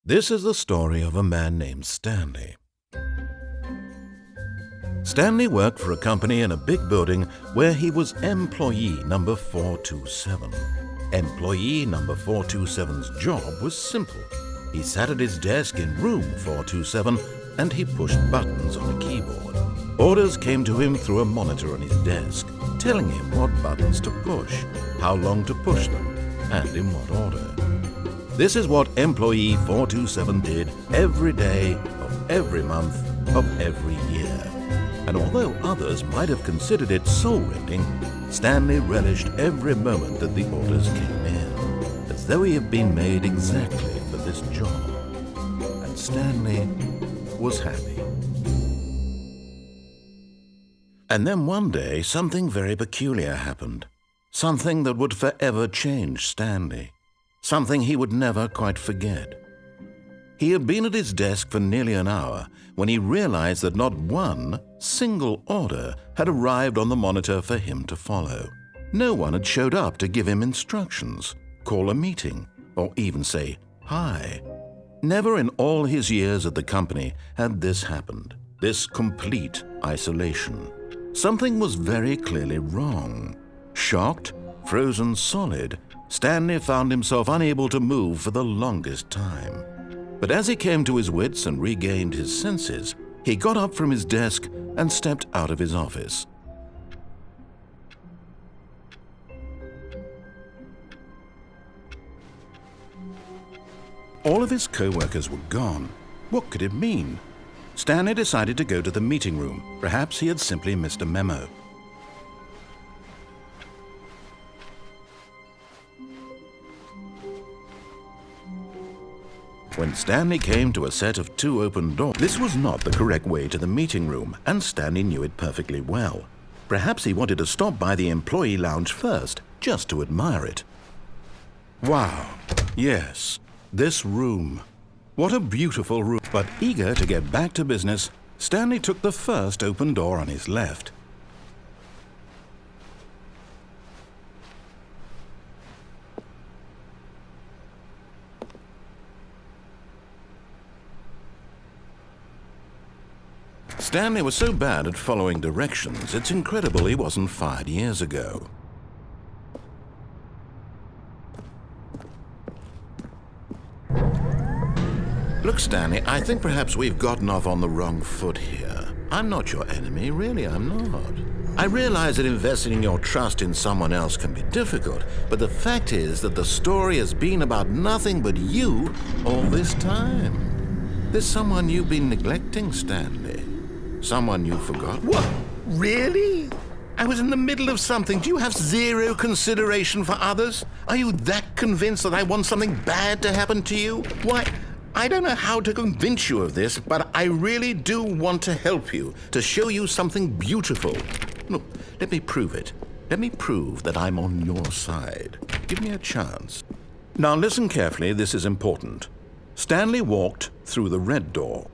This is the story of a man named Stanley. Stanley worked for a company in a big building where he was employee number 427. Employee number 427's job was simple. He sat at his desk in room 427 and he pushed buttons on a keyboard. Orders came to him through a monitor on his desk, telling him what buttons to push, how long to push them, and in what order. This is what employee 427 did every day of every month of every year. And although others might have considered it soul-rending, Stanley relished every moment that the orders came in, as though he had been made exactly for this job. And Stanley was happy. And then one day, something very peculiar happened. Something that would forever change Stanley. Something he would never quite forget. He had been at his desk for nearly an hour when he realized that not one single order had arrived on the monitor for him to follow. No one had showed up to give him instructions, call a meeting, or even say hi. Never in all his years at the company had this happened, this complete isolation. Something was very clearly wrong. Shocked, frozen solid, Stanley found himself unable to move for the longest time. But as he came to his wits and regained his senses, he got up from his desk and stepped out of his office. All of his co-workers were gone. What could it mean? Stanley decided to go to the meeting room. Perhaps he had simply missed a memo. When Stanley came to a set of 2 open doors, this was not the correct way to the meeting room, and Stanley knew it perfectly well. Perhaps he wanted to stop by the employee lounge first, just to admire it. Wow, yes, this room. What a beautiful room. But eager to get back to business, Stanley took the first open door on his left. Stanley was so bad at following directions, it's incredible he wasn't fired years ago. Look, Stanley, I think perhaps we've gotten off on the wrong foot here. I'm not your enemy, really, I'm not. I realize that investing your trust in someone else can be difficult, but the fact is that the story has been about nothing but you all this time. There's someone you've been neglecting, Stanley. Someone you forgot. What? Really? I was in the middle of something. Do you have zero consideration for others? Are you that convinced that I want something bad to happen to you? Why, I don't know how to convince you of this, but I really do want to help you, to show you something beautiful. Look, let me prove it. Let me prove that I'm on your side. Give me a chance. Now listen carefully, this is important. Stanley walked through the red door.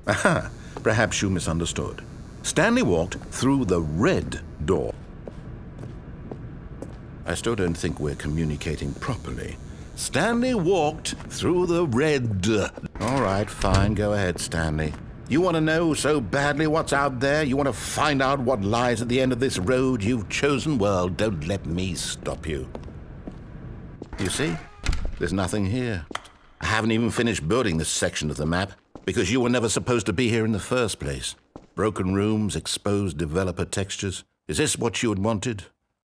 Aha, perhaps you misunderstood. Stanley walked through the red door. I still don't think we're communicating properly. Stanley walked through the red... All right, fine, go ahead, Stanley. You want to know so badly what's out there? You want to find out what lies at the end of this road you've chosen? Well, don't let me stop you. You see? There's nothing here. I haven't even finished building this section of the map, because you were never supposed to be here in the first place. Broken rooms, exposed developer textures. Is this what you had wanted?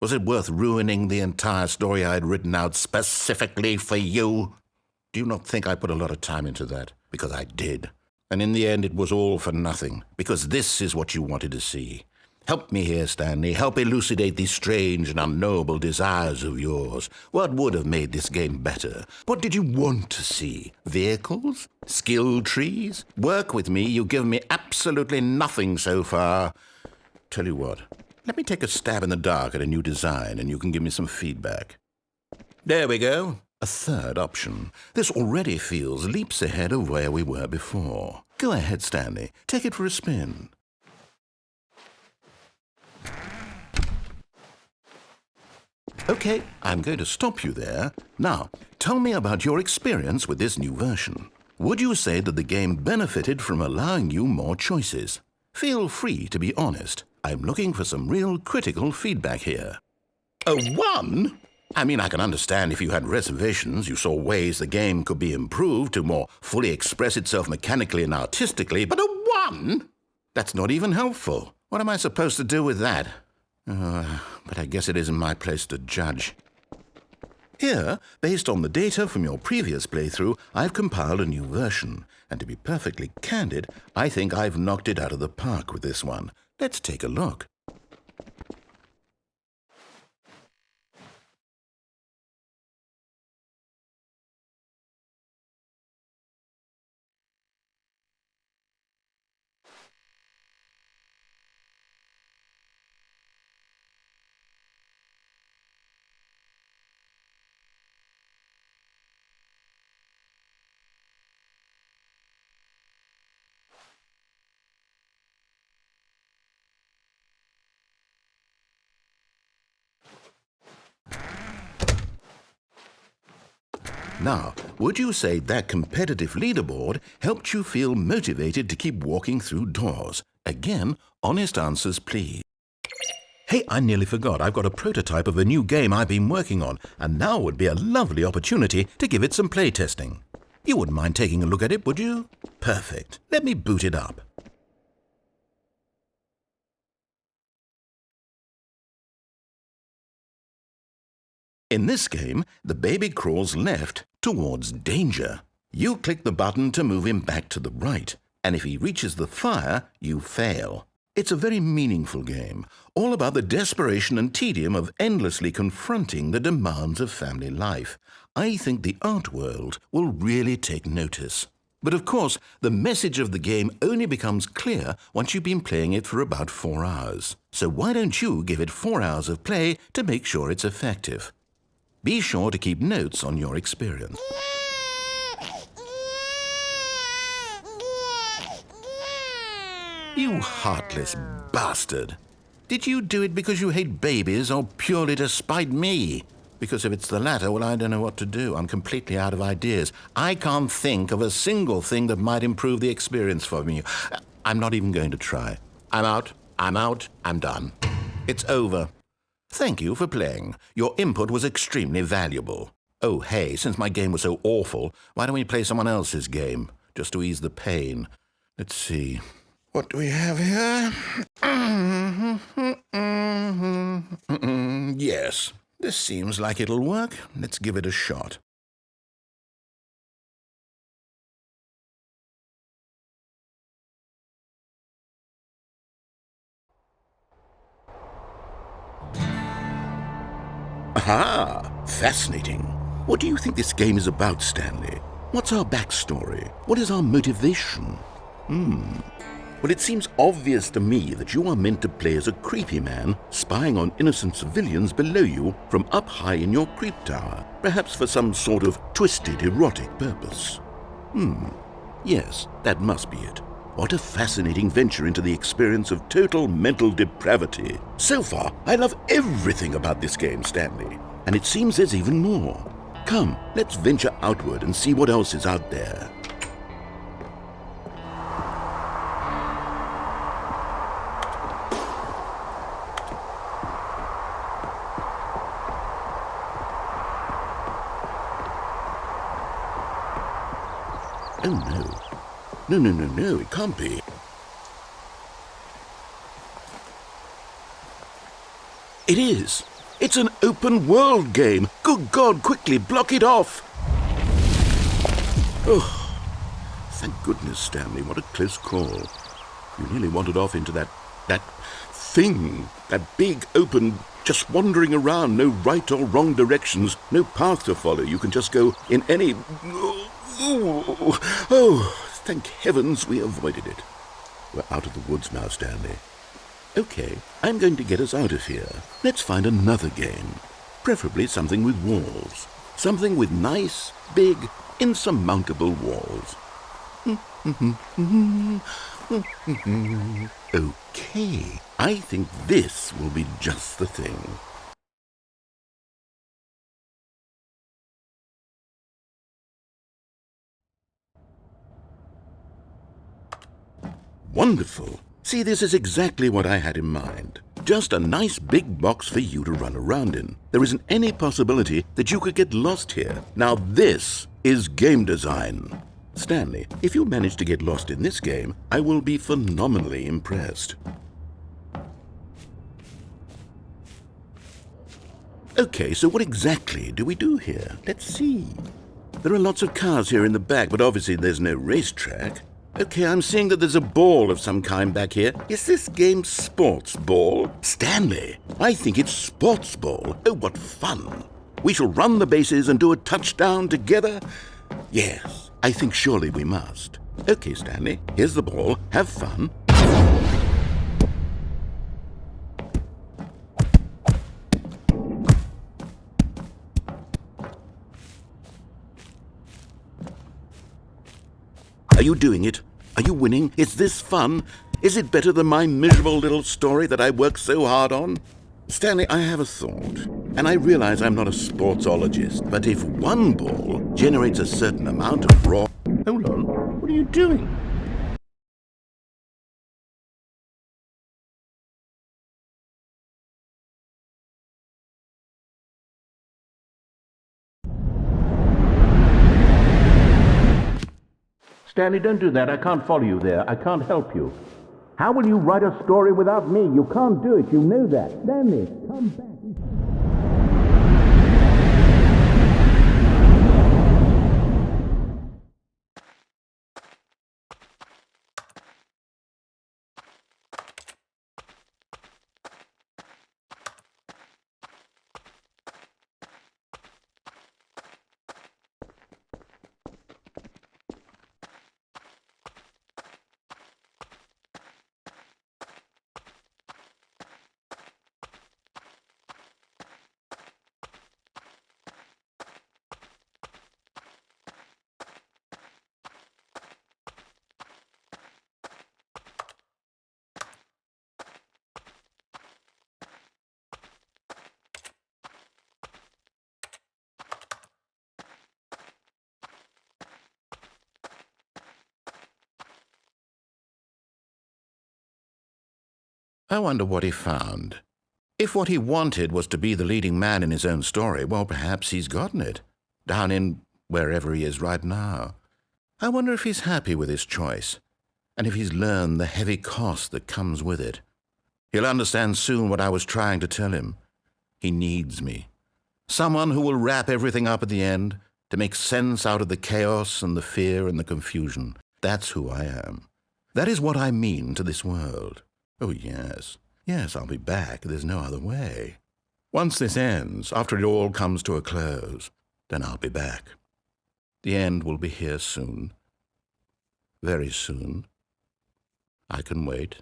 Was it worth ruining the entire story I had written out specifically for you? Do you not think I put a lot of time into that? Because I did. And in the end, it was all for nothing, because this is what you wanted to see. Help me here, Stanley. Help elucidate these strange and unknowable desires of yours. What would have made this game better? What did you want to see? Vehicles? Skill trees? Work with me. You've given me absolutely nothing so far. Tell you what, Let me take a stab in the dark at a new design, and you can give me some feedback. There we go. A third option. This already feels leaps ahead of where we were before. Go ahead, Stanley. Take it for a spin. Okay, I'm going to stop you there. Now, tell me about your experience with this new version. Would you say that the game benefited from allowing you more choices? Feel free to be honest. I'm looking for some real critical feedback here. A 1? I mean, I can understand if you had reservations, you saw ways the game could be improved to more fully express itself mechanically and artistically, but a 1? That's not even helpful. What am I supposed to do with that? But I guess it isn't my place to judge. Here, based on the data from your previous playthrough, I've compiled a new version. And to be perfectly candid, I think I've knocked it out of the park with this one. Let's take a look. Now, would you say that competitive leaderboard helped you feel motivated to keep walking through doors? Again, honest answers, please. Hey, I nearly forgot. I've got a prototype of a new game I've been working on, and now would be a lovely opportunity to give it some playtesting. You wouldn't mind taking a look at it, would you? Perfect. Let me boot it up. In this game, the baby crawls left towards danger. You click the button to move him back to the right, and if he reaches the fire, you fail. It's a very meaningful game, all about the desperation and tedium of endlessly confronting the demands of family life. I think the art world will really take notice. But of course, the message of the game only becomes clear once you've been playing it for about 4 hours. So why don't you give it 4 hours of play to make sure it's effective? Be sure to keep notes on your experience. You heartless bastard. Did you do it because you hate babies or purely to spite me? Because if it's the latter, well, I don't know what to do. I'm completely out of ideas. I can't think of a single thing that might improve the experience for me. I'm not even going to try. I'm out, I'm done. It's over. Thank you for playing. Your input was extremely valuable. Oh, hey, since my game was so awful, why don't we play someone else's game, just to ease the pain? Let's see. What do we have here? Yes, this seems like it'll work. Let's give it a shot. Aha! Fascinating. What do you think this game is about, Stanley? What's our backstory? What is our motivation? Well, it seems obvious to me that you are meant to play as a creepy man spying on innocent civilians below you from up high in your creep tower, perhaps for some sort of twisted, erotic purpose. Yes, that must be it. What a fascinating venture into the experience of total mental depravity. So far, I love everything about this game, Stanley. And it seems there's even more. Come, let's venture outward and see what else is out there. Oh, no. No, it can't be. It is. It's an open-world game. Good God, quickly, block it off. Oh, thank goodness, Stanley. What a close call. You nearly wandered off into that thing. That big, open, just wandering around. No right or wrong directions. No path to follow. You can just go in any... Oh, thank heavens we avoided it. We're out of the woods now, Stanley. Okay, I'm going to get us out of here. Let's find another game. Preferably something with walls. Something with nice, big, insurmountable walls. Okay, I think this will be just the thing. Wonderful. See, this is exactly what I had in mind. Just a nice big box for you to run around in. There isn't any possibility that you could get lost here. Now this is game design. Stanley, if you manage to get lost in this game, I will be phenomenally impressed. Okay, so what exactly do we do here? Let's see. There are lots of cars here in the back, but obviously there's no racetrack. Okay, I'm seeing that there's a ball of some kind back here. Is this game sports ball? Stanley, I think it's sports ball. Oh, what fun. We shall run the bases and do a touchdown together? Yes, I think surely we must. Okay, Stanley, here's the ball. Have fun. Are you doing it? Are you winning? Is this fun? Is it better than my miserable little story that I worked so hard on? Stanley, I have a thought, and I realize I'm not a sportsologist, but if one ball generates a certain amount of raw... Hold on, what are you doing? Stanley, don't do that. I can't follow you there. I can't help you. How will you write a story without me? You can't do it. You know that. Stanley, come back. I wonder what he found. If what he wanted was to be the leading man in his own story, well, perhaps he's gotten it, down in wherever he is right now. I wonder if he's happy with his choice, and if he's learned the heavy cost that comes with it. He'll understand soon what I was trying to tell him. He needs me. Someone who will wrap everything up at the end, to make sense out of the chaos and the fear and the confusion. That's who I am. That is what I mean to this world. Oh, yes. Yes, I'll be back. There's no other way. Once this ends, after it all comes to a close, then I'll be back. The end will be here soon. Very soon. I can wait.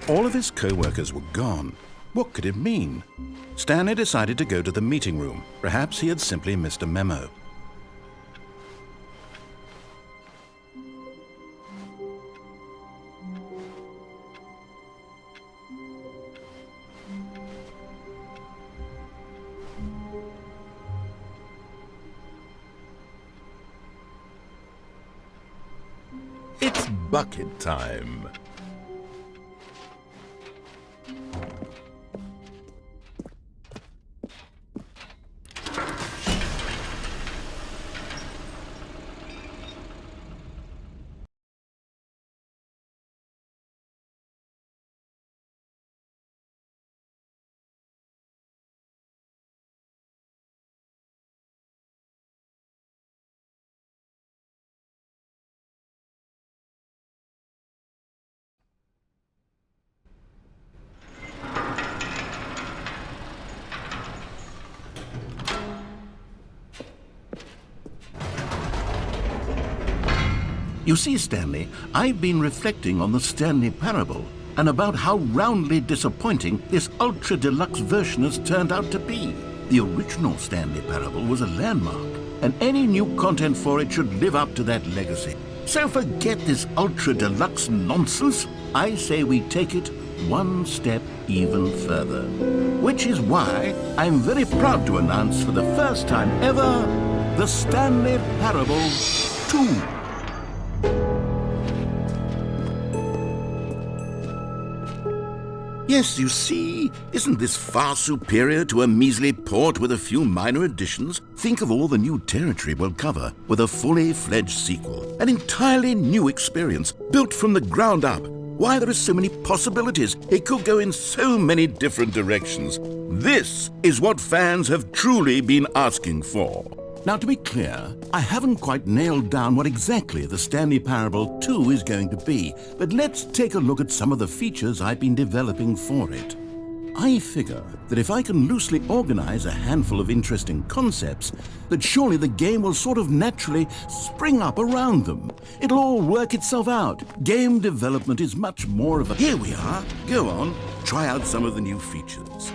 All of his co-workers were gone. What could it mean? Stanley decided to go to the meeting room. Perhaps he had simply missed a memo. It's bucket time. You see, Stanley, I've been reflecting on the Stanley Parable and about how roundly disappointing this ultra deluxe version has turned out to be. The original Stanley Parable was a landmark, and any new content for it should live up to that legacy. So forget this ultra deluxe nonsense. I say we take it one step even further. Which is why I'm very proud to announce for the first time ever, the Stanley Parable 2. Yes, you see, isn't this far superior to a measly port with a few minor additions? Think of all the new territory we'll cover with a fully fledged sequel. An entirely new experience, built from the ground up. Why, there are so many possibilities. It could go in so many different directions. This is what fans have truly been asking for. Now, to be clear, I haven't quite nailed down what exactly the Stanley Parable 2 is going to be, but let's take a look at some of the features I've been developing for it. I figure that if I can loosely organize a handful of interesting concepts, that surely the game will sort of naturally spring up around them. It'll all work itself out. Game development is much more of a... Here we are. Go on, try out some of the new features.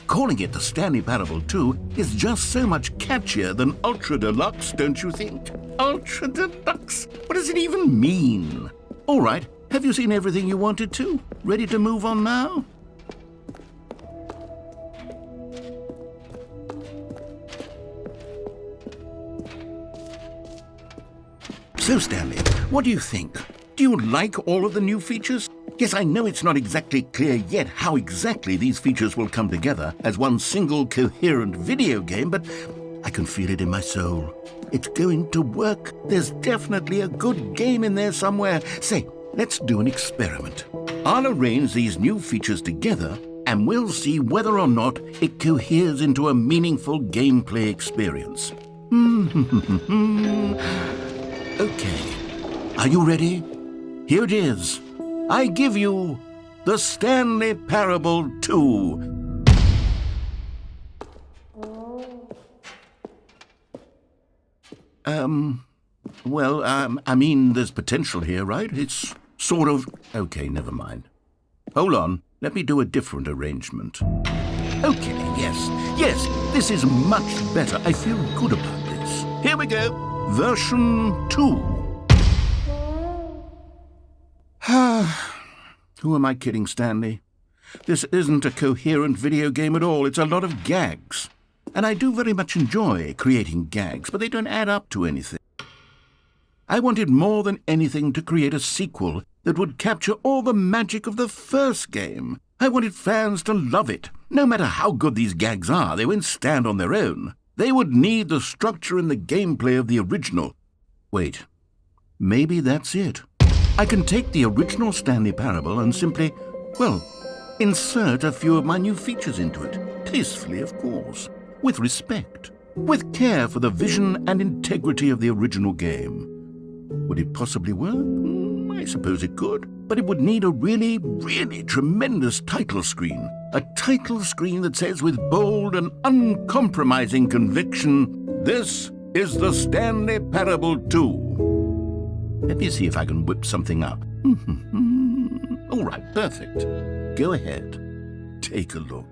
Calling it the Stanley Parable 2 is just so much catchier than Ultra Deluxe, don't you think? Ultra Deluxe? What does it even mean? All right, have you seen everything you wanted to? Ready to move on now? So, Stanley, what do you think? Do you like all of the new features? Yes, I know it's not exactly clear yet how exactly these features will come together as one single coherent video game, but I can feel it in my soul. It's going to work. There's definitely a good game in there somewhere. Say, let's do an experiment. I'll arrange these new features together and we'll see whether or not it coheres into a meaningful gameplay experience. Okay, are you ready? Here it is. I give you the Stanley Parable 2. I mean, there's potential here, right? It's sort of... Okay, never mind. Hold on, let me do a different arrangement. Okay, yes, this is much better. I feel good about this. Here we go, version 2. Who am I kidding, Stanley? This isn't a coherent video game at all. It's a lot of gags. And I do very much enjoy creating gags, but they don't add up to anything. I wanted more than anything to create a sequel that would capture all the magic of the first game. I wanted fans to love it. No matter how good these gags are, they won't stand on their own. They would need the structure and the gameplay of the original. Wait, maybe that's it. I can take the original Stanley Parable and simply, well, insert a few of my new features into it. Tastefully, of course. With respect. With care for the vision and integrity of the original game. Would it possibly work? I suppose it could. But it would need a really, really tremendous title screen. A title screen that says with bold and uncompromising conviction, "This is the Stanley Parable 2. Let me see if I can whip something up. All right, perfect. Go ahead. Take a look.